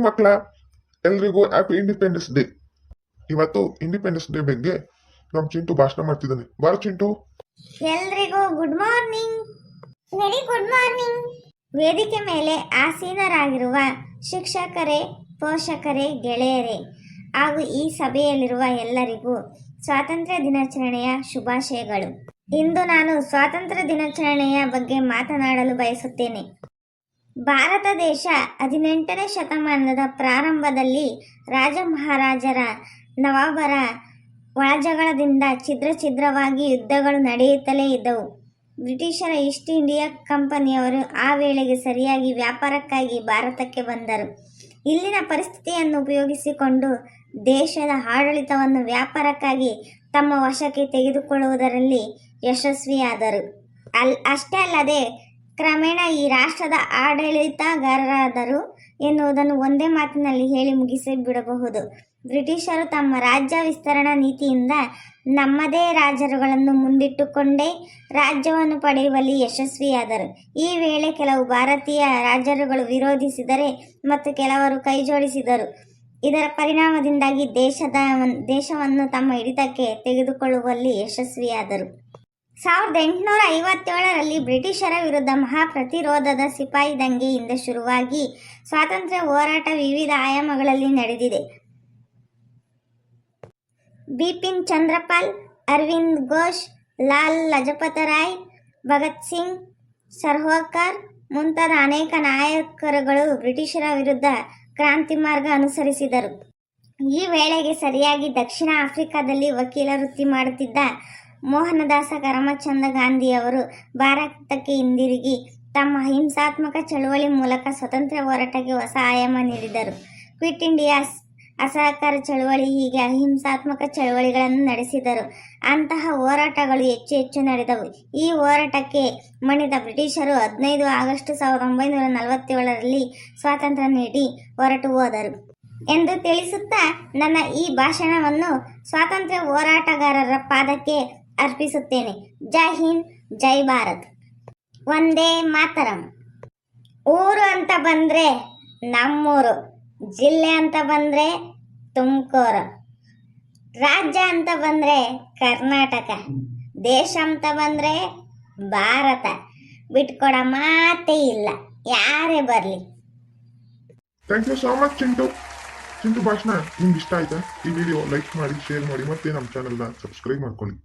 ಮಕ್ಕಳ ಎಲ್ರಿಗೂ happy independence day. ಇವತ್ತು ಇಂಡಿಪೆಂಡೆನ್ಸ್ ಡೇ ಬಗ್ಗೆ ನಮ್ ಚಿಂಟು ಭಾಷಣ ಮಾಡ್ತಿದ್ದಾನೆ. ಬಾರ ಚಿಂಟು. ಎಲ್ರಿಗೂ good morning. Very good morning. ವೇದಿಕೆ ಮೇಲೆ ಆಸೀನರಾಗಿರುವ ಶಿಕ್ಷಕರೇ, ಪೋಷಕರೇ, ಗೆಳೆಯರೇ ಹಾಗೂ ಈ ಸಭೆಯಲ್ಲಿರುವ ಎಲ್ಲರಿಗೂ ಸ್ವಾತಂತ್ರ್ಯ ದಿನಾಚರಣೆಯ ಶುಭಾಶಯಗಳು. ಇಂದು ನಾನು ಸ್ವಾತಂತ್ರ್ಯ ದಿನಾಚರಣೆಯ ಬಗ್ಗೆ ಮಾತನಾಡಲು ಬಯಸುತ್ತೇನೆ. ಭಾರತ ದೇಶ 18ನೇ ಶತಮಾನದ ಪ್ರಾರಂಭದಲ್ಲಿ ರಾಜ ಮಹಾರಾಜರ, ನವಾಬರ ಒಳಜಗಳದಿಂದ ಛಿದ್ರ ಛಿದ್ರವಾಗಿ ಯುದ್ಧಗಳು ನಡೆಯುತ್ತಲೇ ಇದ್ದವು. ಬ್ರಿಟಿಷರ ಈಸ್ಟ್ ಇಂಡಿಯಾ ಕಂಪನಿಯವರು ಆ ವೇಳೆಗೆ ಸರಿಯಾಗಿ ವ್ಯಾಪಾರಕ್ಕಾಗಿ ಭಾರತಕ್ಕೆ ಬಂದರು. ಇಲ್ಲಿನ ಪರಿಸ್ಥಿತಿಯನ್ನು ಉಪಯೋಗಿಸಿಕೊಂಡು ದೇಶದ ಆಡಳಿತವನ್ನು ವ್ಯಾಪಾರಕ್ಕಾಗಿ ತಮ್ಮ ವಶಕ್ಕೆ ತೆಗೆದುಕೊಳ್ಳುವುದರಲ್ಲಿ ಯಶಸ್ವಿಯಾದರು. ಅಷ್ಟೇ ಅಲ್ಲದೆ ಕ್ರಮೇಣ ಈ ರಾಷ್ಟ್ರದ ಆಡಳಿತಗಾರರಾದರು ಎನ್ನುವುದನ್ನು ಒಂದೇ ಮಾತಿನಲ್ಲಿ ಹೇಳಿ ಮುಗಿಸಿ ಬಿಡಬಹುದು. ಬ್ರಿಟಿಷರು ತಮ್ಮ ರಾಜ್ಯ ವಿಸ್ತರಣಾ ನೀತಿಯಿಂದ ನಮ್ಮದೇ ರಾಜರುಗಳನ್ನು ಮುಂದಿಟ್ಟುಕೊಂಡೇ ರಾಜ್ಯವನ್ನು ಪಡೆಯುವಲ್ಲಿ ಯಶಸ್ವಿಯಾದರು. ಈ ವೇಳೆ ಕೆಲವು ಭಾರತೀಯ ರಾಜರುಗಳು ವಿರೋಧಿಸಿದರೆ ಮತ್ತು ಕೆಲವರು ಕೈಜೋಡಿಸಿದರು. ಇದರ ಪರಿಣಾಮದಿಂದಾಗಿ ದೇಶವನ್ನು ತಮ್ಮ ಹಿಡಿತಕ್ಕೆ ತೆಗೆದುಕೊಳ್ಳುವಲ್ಲಿ ಯಶಸ್ವಿಯಾದರು. 1857ರಲ್ಲಿ ಬ್ರಿಟಿಷರ ವಿರುದ್ಧ ಮಹಾಪ್ರತಿರೋಧದ ಸಿಪಾಯಿ ದಂಗೆಯಿಂದ ಶುರುವಾಗಿ ಸ್ವಾತಂತ್ರ್ಯ ಹೋರಾಟ ವಿವಿಧ ಆಯಾಮಗಳಲ್ಲಿ ನಡೆದಿದೆ. ಬಿಪಿನ್ ಚಂದ್ರಪಾಲ್, ಅರವಿಂದ್ ಘೋಷ್, ಲಾಲ್ ಲಜಪತ ರಾಯ್, ಭಗತ್ ಸಿಂಗ್, ಸರ್ಹೋಕರ್ ಮುಂತಾದ ಅನೇಕ ನಾಯಕರುಗಳು ಬ್ರಿಟಿಷರ ವಿರುದ್ಧ ಕ್ರಾಂತಿ ಮಾರ್ಗ ಅನುಸರಿಸಿದರು. ಈ ವೇಳೆಗೆ ಸರಿಯಾಗಿ ದಕ್ಷಿಣ ಆಫ್ರಿಕಾದಲ್ಲಿ ವಕೀಲ ವೃತ್ತಿ ಮಾಡುತ್ತಿದ್ದ ಮೋಹನದಾಸ ಕರಮಚಂದ ಗಾಂಧಿಯವರು ಭಾರತಕ್ಕೆ ಹಿಂದಿರುಗಿ ತಮ್ಮ ಅಹಿಂಸಾತ್ಮಕ ಚಳುವಳಿ ಮೂಲಕ ಸ್ವಾತಂತ್ರ್ಯ ಹೋರಾಟಕ್ಕೆ ಹೊಸ ಆಯಾಮ ನೀಡಿದರು. ಕ್ವಿಟ್ ಇಂಡಿಯಾ, ಅಸಹಕಾರ ಚಳುವಳಿ ಹೀಗೆ ಅಹಿಂಸಾತ್ಮಕ ಚಳುವಳಿಗಳನ್ನು ನಡೆಸಿದರು. ಅಂತಹ ಹೋರಾಟಗಳು ಹೆಚ್ಚು ಹೆಚ್ಚು ನಡೆದವು. ಈ ಹೋರಾಟಕ್ಕೆ ಮಣಿದ ಬ್ರಿಟಿಷರು 15 ಆಗಸ್ಟ್ 1947ರಲ್ಲಿ ಸ್ವಾತಂತ್ರ್ಯ ನೀಡಿ ಹೊರಟು ಹೋದರು ಎಂದು ತಿಳಿಸುತ್ತಾ ನನ್ನ ಈ ಭಾಷಣವನ್ನು ಸ್ವಾತಂತ್ರ್ಯ ಹೋರಾಟಗಾರರ ಪಾದಕ್ಕೆ ಅರ್ಪಿಸುತ್ತೇನೆ. ಜೈ ಹಿಂದ್, ಜೈ ಭಾರತ್, ವಂದೇ ಮಾತರಂ. ಊರು ಅಂತ ಬಂದ್ರೆ ನಮ್ಮೂರು, ಜಿಲ್ಲೆ ಅಂತ ಬಂದ್ರೆ ತುಮಕೂರು, ರಾಜ್ಯ ಅಂತ ಬಂದ್ರೆ ಕರ್ನಾಟಕ, ದೇಶ ಅಂತ ಬಂದ್ರೆ ಭಾರತ. ಬಿಟ್ಕೊಡ ಮಾತೇ ಇಲ್ಲ, ಯಾರೇ ಬರಲಿ. Thank you so much Chintu. Chintu ಭಾಷಣ ನಿಮ್ಗೆ ಇಷ್ಟ ಆಯ್ತಾ? ಈ ವಿಡಿಯೋ ಲೈಕ್ ಮಾಡಿ, ಶೇರ್ ಮಾಡಿ, ಮತ್ತೆ ನಮ್ಮ ಚಾನಲ್ನ ಸಬ್ಸ್ಕ್ರೈಬ್ ಮಾಡ್ಕೊಳ್ಳಿ.